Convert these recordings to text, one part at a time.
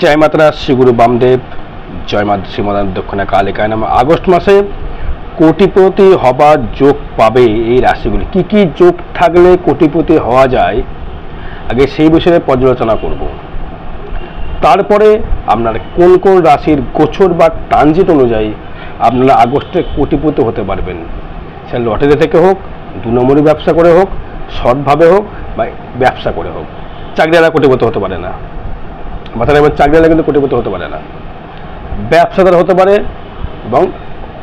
जय माता श्री गुरु बामदेव जय माता श्रीमदान दक्षिणा कालिकाय नाम। আগস্ট মাসে কোটিপতি হবার যোগ পাবে এই রাশিগুলি। কি কি যোগ থাকলে কোটিপতি হওয়া যায় আগে সেই বিষয়ে পর্যালোচনা করব। তারপরে আপনার কোন কোন রাশির গোচর বা ট্রানজিট অনুযায়ী আপনারা আগস্টে কোটিপতি হতে পারবেন। সে লটারি থেকে হোক, 2 নম্বরি ব্যবসা করে হোক, সৎভাবে হোক বা ব্যবসা করে হোক। চাকরিওয়ালা কোটিপতি হতে পারে না, মাথায় রাখবেন। চাকরিওয়ালা কিন্তু কোটিপতি হতে পারে না। ব্যবসাদার হতে পারে এবং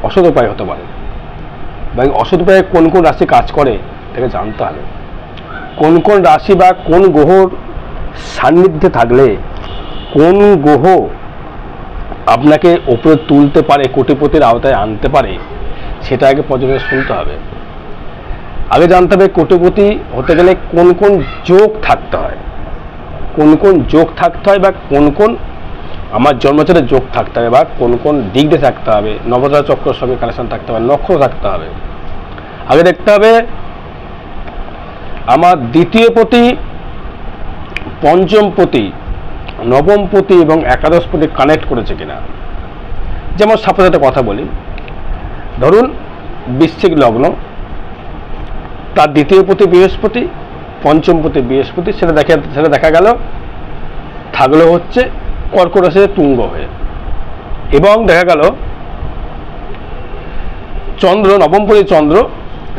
অসৎ উপায় হতে পারে। এবং অসৎ উপায়ে কোন কোন রাশি কাজ করে তাকে জানতে হবে। কোন কোন রাশি বা কোন গ্রহর সান্নিধ্যে থাকলে কোন গ্রহ আপনাকে ওপরে তুলতে পারে, কোটিপতির আওতায় আনতে পারে, সেটা আগে পর্যবেক্ষণ শুনতে হবে। আগে জানতে হবে কোটিপতি হতে গেলে কোন কোন যোগ থাকতে হয়, কোন কোন যোগ থাকতে হয় বা কোন কোন আমার জন্মচারের যোগ থাকতে হবে বা কোন কোন দিক দিয়ে থাকতে হবে, নবগ্রহ চক্রের সঙ্গে কানেকশন থাকতে হবে, নক্ষত্র থাকতে হবে। আগে দেখতে হবে আমার দ্বিতীয় পতি, পঞ্চম পতি, নবম পতি এবং একাদশ পতি কানেক্ট করেছে কিনা। যেমন সাপোজ একটা কথা বলি, ধরুন বৃশ্চিক লগ্ন, তার দ্বিতীয় পতি বৃহস্পতি, পঞ্চম পতি বৃহস্পতি, সেটা দেখা গেল থাকলো হচ্ছে কর্কট রাশিতে তুঙ্গ হয়ে। এবং দেখা গেল চন্দ্র, নবম পতি চন্দ্র,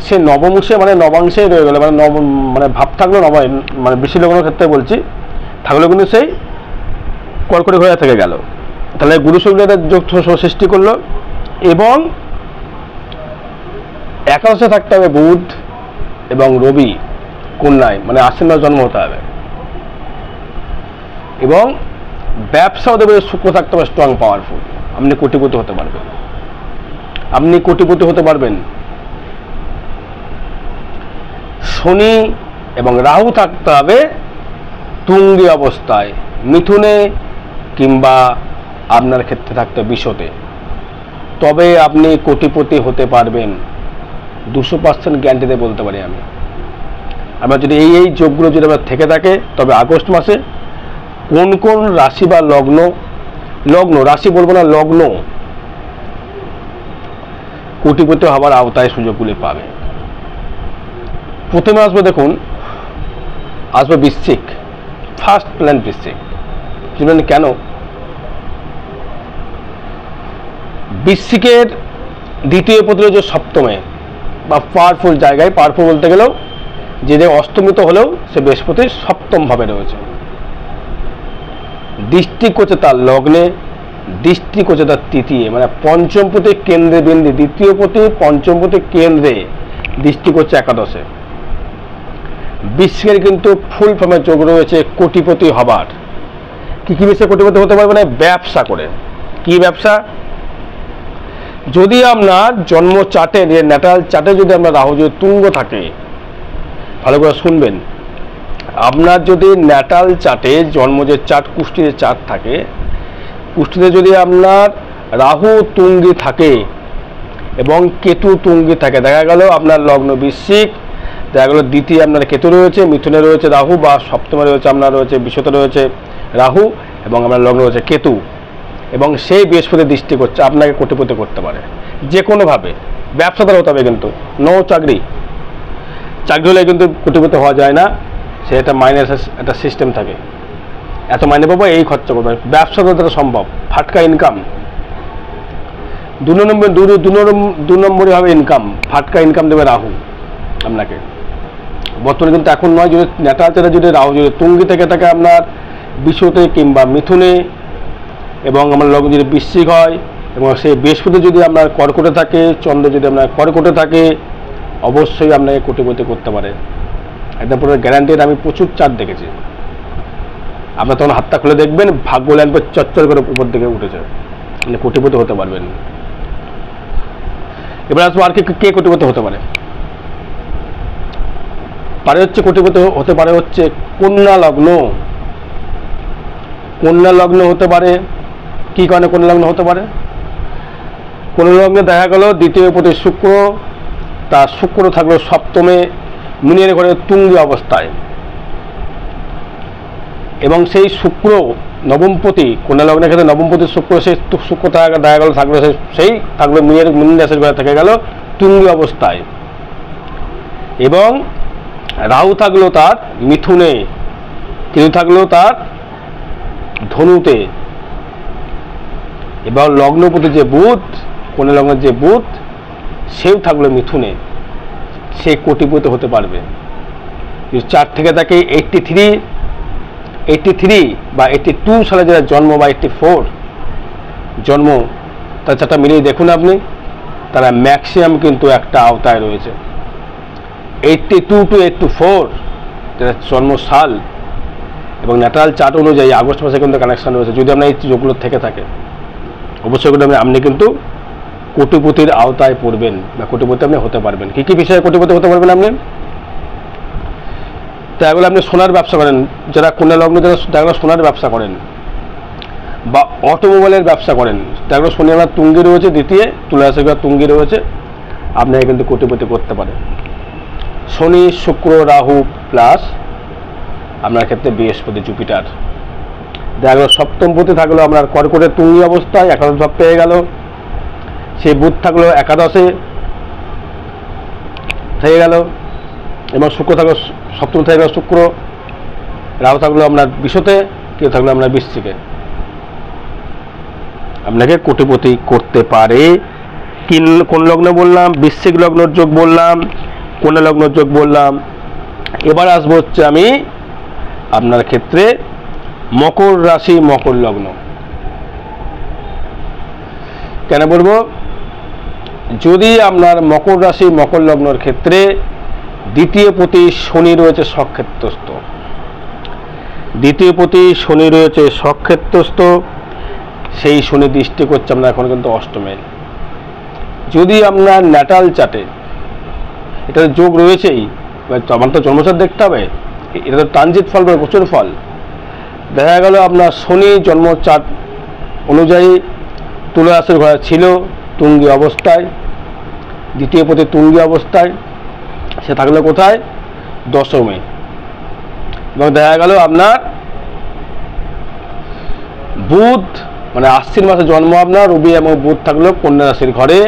সে নবমংশে মানে নবাংশে রয়ে গেল, মানে ভাব থাকলো মানে বৃশ্চিক লগ্নের ক্ষেত্রে বলছি, থাকলো কিন্তু সেই কর্কট হয়ে থেকে গেল। তাহলে গুরু শুক্রের যোগ সৃষ্টি করলো। এবং একাদশে থাকতে হবে বুধ এবং রবি কন্যায়, মানে আশ্বিন জন্ম হতে হবে। এবং ব্যবসা হতে পারে শুক্র থাকতে হবে স্ট্রং, পাওয়ারফুল। আপনি কোটিপতি হতে পারবেন, আপনি কোটিপতি হতে পারবেন। শনি এবং রাহু থাকতে হবে তুঙ্গি অবস্থায়, মিথুনে কিংবা আপনার ক্ষেত্রে থাকতে বিশতে, তবে আপনি কোটিপতি হতে পারবেন। 200% গ্যারান্টিতে বলতে পারি আমি। আমরা যদি এই যোগগুলো যদি আমরা থেকে থাকে, তবে আগস্ট মাসে কোন কোন রাশি বা লগ্ন রাশি বলবো না, লগ্ন কোটিপতি হবার আওতায় সুযোগগুলি পাবে। প্রথমে আসবে, দেখুন আসবে বৃশ্চিক, ফার্স্ট প্ল্যান বৃশ্চিক। বুঝলেন কেন? বৃশ্চিকের দ্বিতীয় পতি রয়েছে সপ্তমে বা পাওয়ারফুল জায়গায়। পাওয়ারফুল বলতে গেলেও যে অস্তমিত হলেও সে বৃহস্পতির সপ্তম ভাবে রয়েছে। দৃষ্টি করছে তার লগ্নে, দৃষ্টি করছে তার তৃতীয়, মানে পঞ্চম পতি কেন্দ্রে বিন্দু, দ্বিতীয় পতি পঞ্চম পতি কেন্দ্রে দৃষ্টি করছে একাদশে। বৃশ্চিকের কিন্তু ফুল ফর্মের যোগ রয়েছে কোটিপতি হবার। কি কি বিষয়ে কোটিপতি হতে পারবে? না, ব্যবসা করে। কি ব্যবসা? যদি আপনার জন্ম চার্টে, ন্যাটাল চার্টে যদি আপনার রাহু যদি তুঙ্গ থাকে, ভালো করে শুনবেন, আপনার যদি ন্যাটাল চার্টে জন্ম যে চার্ট, কুষ্ঠির চার্ট থাকে, কুষ্ঠিতে যদি আপনার রাহু তুঙ্গি থাকে এবং কেতু তুঙ্গি থাকে, দেখা গেল আপনার লগ্ন বৃশ্চিক, দেখা গেল দ্বিতীয় আপনার কেতু রয়েছে, মিথুনে রয়েছে রাহু, বা সপ্তমে রয়েছে আপনার রয়েছে বিশতে রয়েছে রাহু, এবং আপনার লগ্ন রয়েছে কেতু, এবং সেই বৃহস্পতি দৃষ্টি করছে, আপনাকে কোটিপতি করতে পারে যে কোনোভাবে। ব্যবসাদার হতে হবে কিন্তু, নো চাকরি। চাকরি হলে কিন্তু কোটিপতি হওয়া যায় না, সে একটা মাইনের একটা সিস্টেম থাকে, এত মাইনে পাবো, এই খরচা করবে। ব্যবসাদার দ্বারা সম্ভব, ফাটকা ইনকাম। 2 নম্বরই হবে ইনকাম, ফাটকা ইনকাম দেবে রাহু আপনাকে। বর্তমানে কিন্তু এখন নয়, যদি ন্যাটাল চার্টে যদি রাহু যদি তুঙ্গি থেকে থাকে আপনার বিশ্বতে কিংবা মিথুনে, এবং আমার লগ্ন যদি বৃশ্চিক হয়, এবং সেই বৃহস্পতি যদি আপনার কর্কটে থাকে, চন্দ্র যদি আপনার কর্কটে থাকে, অবশ্যই আপনাকে কোটিপতি করতে পারে। একদম পুরো গ্যারান্টিড। আমি প্রচুর চার্ট দেখেছি। আপনার তখন হাতটা খুলে দেখবেন, ভাগ্য লাইন পর চচ্চর করে উপর দিকে উঠেছে, মানে কোটিপতি হতে পারবেন। এবার আসবো আর কে কোটিপতি হতে পারে। কোটিপতি হতে পারে হচ্ছে কন্যা লগ্ন। কন্যা লগ্ন হতে পারে। কি কারণে কন্যা লগ্ন হতে পারে? কন্যা লগ্নে দেখা গেল দ্বিতীয় পতি শুক্র, তার শুক্র থাকলো সপ্তমে মিনের ঘরে তুঙ্গি অবস্থায়, এবং সেই শুক্র নবমপতি, কন্যা লগ্নের ক্ষেত্রে নবমপতি শুক্র, সেই শুক্র দেখা গেল থাকলো সেই থাকলো মীন রাশির ঘরে থেকে গেল তুঙ্গি অবস্থায়, এবং রাহু থাকলো তার মিথুনে, কেতু থাকলো তার ধনুতে, এবং লগ্নপতি যে বুধ, কন্যা লগ্নের যে বুধ, সেও থাকলো মিথুনে। সে কোটিপতি হতে পারবে। 4 থেকে তাকে 83 বা 82 সালে যারা জন্ম বা 84 জন্ম, তার চারটা মিলিয়ে দেখুন আপনি, তারা ম্যাক্সিমাম কিন্তু একটা আওতায় রয়েছে। 82 to 84 যারা জন্মসাল এবং ন্যাটারাল চার্ট অনুযায়ী আগস্ট মাসে কিন্তু কানেকশন রয়েছে। যদি আপনার এই যোগগুলো থেকে থাকে, অবশ্যই কিন্তু আপনি কিন্তু কোটিপতির আওতায় পড়বেন বা কোটিপতি আপনি হতে পারবেন। কী কী বিষয়ে কোটিপতি হতে পারবেন আপনি? তাই এগুলো আপনি সোনার ব্যবসা করেন, যারা কন্যা লগ্ন যারা সোনার ব্যবসা করেন বা অটোমোবাইলের ব্যবসা করেন, তাগুলো শনি আমার তুঙ্গি রয়েছে, দ্বিতীয় তুলা রাশি তুঙ্গি রয়েছে, আপনাকে কিন্তু কোটিপতি করতে পারে। শনি, শুক্র, রাহু প্লাস আপনার ক্ষেত্রে বৃহস্পতি, জুপিটার। দেখা গেল সপ্তমপতি থাকলো আপনার কর্কটের তুঙ্গি অবস্থায়, একাদশ ভাব পেয়ে গেল। সেই বুধ থাকলো একাদশে থেকে গেল, এবং শুক্র থাকলো সপ্তম থেকে গেল শুক্র, রাহু থাকলো আপনার বিশতে, কেউ থাকলো আপনার বৃশ্চিকে। আপনাকে কোটিপতি করতে পারে। কোন লগ্ন বললাম? বৃশ্চিক লগ্নর যোগ বললাম, কন্যা লগ্নর যোগ বললাম। এবার আসবো হচ্ছে আমি আপনার ক্ষেত্রে মকর রাশি, মকর লগ্ন। কেন বলবো? যদি আপনার মকর রাশি, মকর লগ্নর ক্ষেত্রে দ্বিতীয় পতি শনি রয়েছে সক্ষেত্রস্থ, দ্বিতীয় পতি শনি রয়েছে সক্ষেত্রস্থ, সেই শনি দৃষ্টি করছে আমরা এখন কিন্তু অষ্টমে। যদি আপনার ন্যাটাল চার্টে এটা যোগ রয়েছেই, আমার তো জন্মচার দেখতে হবে, এটা তো ট্রানজিট ফল বা গোচর ফল। দেখা গেল আপনার শনি জন্ম চার্ট অনুযায়ী তুলা রাশির ঘরে ছিল তুঙ্গি অবস্থায়, দ্বিতীয় পতি তুঙ্গি অবস্থায়, সে থাকলো কোথায়? দশমে। এবং দেখা গেল আপনার বুধ, মানে আশ্বিন মাসে জন্ম আপনার রবি এবং বুধ থাকলো কন্যা রাশির ঘরে,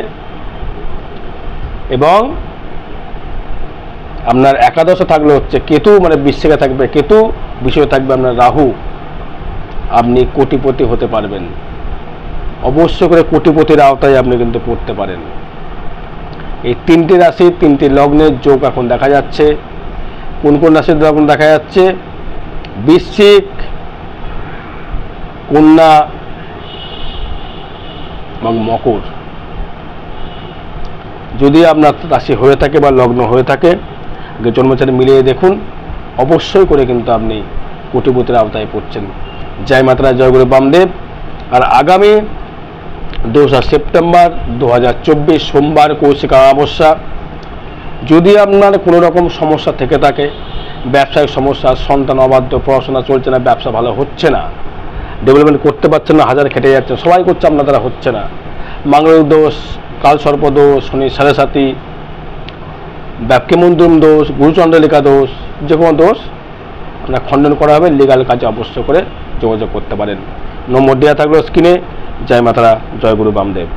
এবং আপনার একাদশে থাকলো হচ্ছে কেতু, মানে বৃশ্চিকে থাকবে কেতু, বিষয়ে থাকবে আপনার রাহু। আপনি কোটিপতি হতে পারবেন, অবশ্য করে কোটিপতির আওতায় আপনি কিন্তু পড়তে পারেন। এই 3টি রাশি, 3টি লগ্নের যোগ এখন দেখা যাচ্ছে। কোন কোন রাশির লগ্ন দেখা যাচ্ছে? বৃশ্চিক, কন্যা এবং মকর। যদি আপনার রাশি হয়ে থাকে বা লগ্ন হয়ে থাকে, জন্মচারী মিলিয়ে দেখুন, অবশ্যই করে কিন্তু আপনি কোটিপতির আওতায় পড়ছেন। জয় মাতারা, জয় গুরু বামদেব। আর আগামী 2 সেপ্টেম্বর 2024 সোমবার কৌশিক অমাবস্যা। যদি আপনার কোনো রকম সমস্যা থেকে থাকে, ব্যবসায়িক সমস্যা, সন্তান অবাধ্য, পড়াশোনা চলছে না, ব্যবসা ভালো হচ্ছে না, ডেভেলপমেন্ট করতে পারছেন না, হাজার খেটে যাচ্ছেন, সবাই করছে, আপনার দ্বারা হচ্ছে না, মাঙ্গলিক দোষ, কাল সর্প দোষ, শনি সাড়ে সাতি, ব্যাপকেমন্দ্রম দোষ, গুরুচন্দ্রলিকা দোষ, যে কোনো দোষ আপনার খণ্ডন করা হবে। লিগাল কাজে অবশ্য করে যোগাযোগ করতে পারেন। নম্বর দেওয়া থাকলো স্ক্রিনে। জয় মাতারা, জয় গুরু বামদেব।